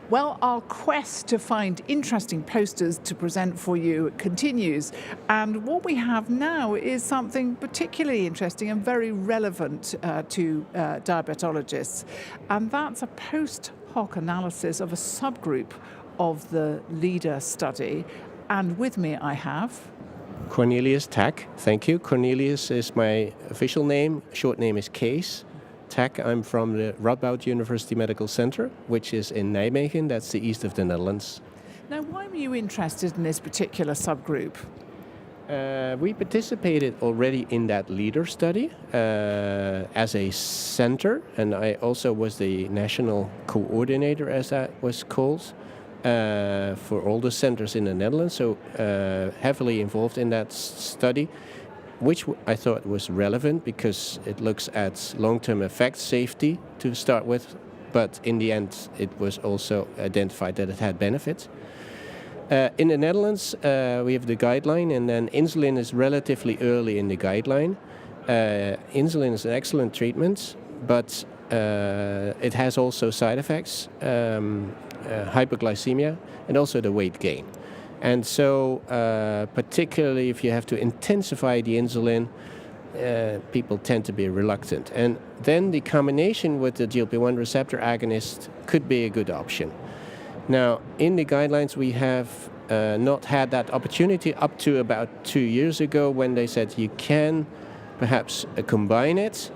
Well, our quest to find interesting posters to present for you continues. And what we have now is something particularly interesting and very relevant to diabetologists. And that's a post hoc analysis of a subgroup of the LEADER study. And with me I have Cornelius Tack. Thank you. Cornelius is my official name. Short name is Cees. Tack, I'm from the Radboud University Medical Center, which is in Nijmegen. That's the east of the Netherlands. Now, why were you interested in this particular subgroup? We participated already in that LEADER study as a center, and I also was the national coordinator, as that was called, for all the centers in the Netherlands, so heavily involved in that study, which I thought was relevant because it looks at long-term effects, safety to start with, but in the end it was also identified that it had benefits. In the Netherlands we have the guideline, and then insulin is relatively early in the guideline. Insulin is an excellent treatment, but it has also side effects, hypoglycemia and also the weight gain. And so, particularly if you have to intensify the insulin, people tend to be reluctant. And then the combination with the GLP-1 receptor agonist could be a good option. Now, in the guidelines, we have not had that opportunity up to about 2 years ago, when they said you can perhaps combine it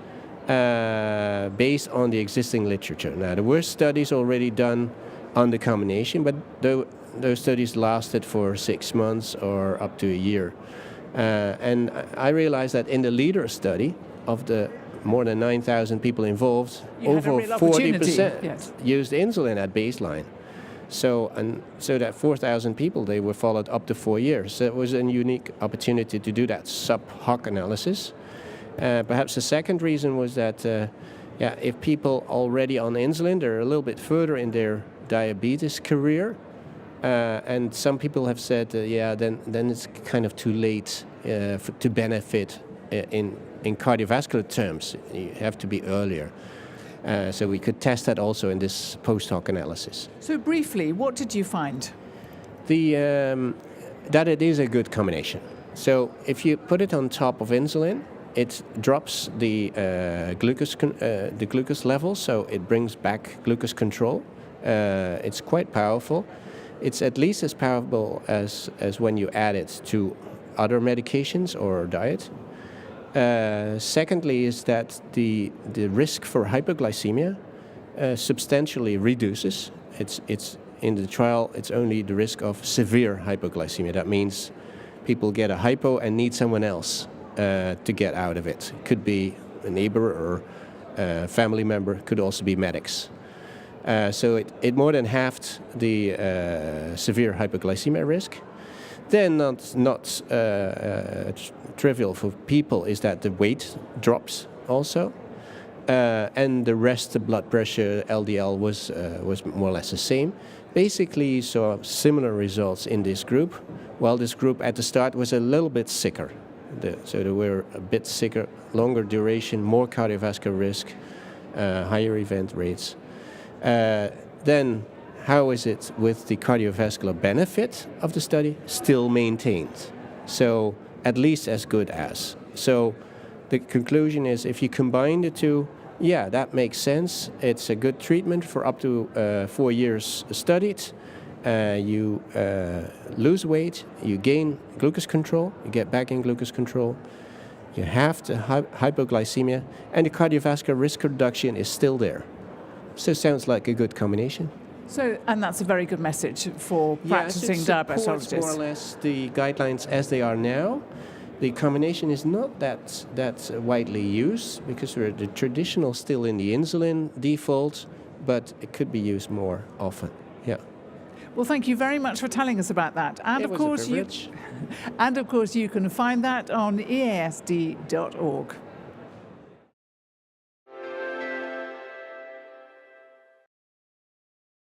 based on the existing literature. Now, there were studies already done on the combination, but those studies lasted for 6 months or up to a year. And I realized that in the LEADER study, of the more than 9,000 people involved, over 40% used insulin at baseline. So that 4,000 people, they were followed up to 4 years. So it was a unique opportunity to do that sub-hoc analysis. Perhaps the second reason was that if people already on insulin, they're a little bit further in their diabetes career, and some people have said, then it's kind of too late to benefit in cardiovascular terms. You have to be earlier. So we could test that also in this post-hoc analysis. So briefly, what did you find? That it is a good combination. So if you put it on top of insulin, it drops the glucose level, so it brings back glucose control. It's quite powerful. It's at least as powerful as when you add it to other medications or diet. Secondly is that the risk for hypoglycemia substantially reduces. It's in the trial, it's only the risk of severe hypoglycemia. That means people get a hypo and need someone else to get out of it. Could be a neighbor or a family member, could also be medics. So it more than halved the severe hypoglycemia risk. Then not trivial for people is that the weight drops also, and the rest, the blood pressure, LDL was more or less the same. Basically, you saw similar results in this group, while this group at the start was a little bit sicker. So they were a bit sicker, longer duration, more cardiovascular risk, higher event rates. Then, how is it with the cardiovascular benefit of the study? Still maintained. So, at least as good as. So, the conclusion is if you combine the two, that makes sense. It's a good treatment for up to 4 years studied. You lose weight, you gain glucose control, you get back in glucose control. You have the hypoglycemia, and the cardiovascular risk reduction is still there. So it sounds like a good combination. So, and that's a very good message for practicing diabetologists. More or less the guidelines as they are now. The combination is not that widely used because we're the traditional still in the insulin default, but it could be used more often. Yeah. Well, thank you very much for telling us about that. And it was a privilege. And of course, you can find that on EASD.org.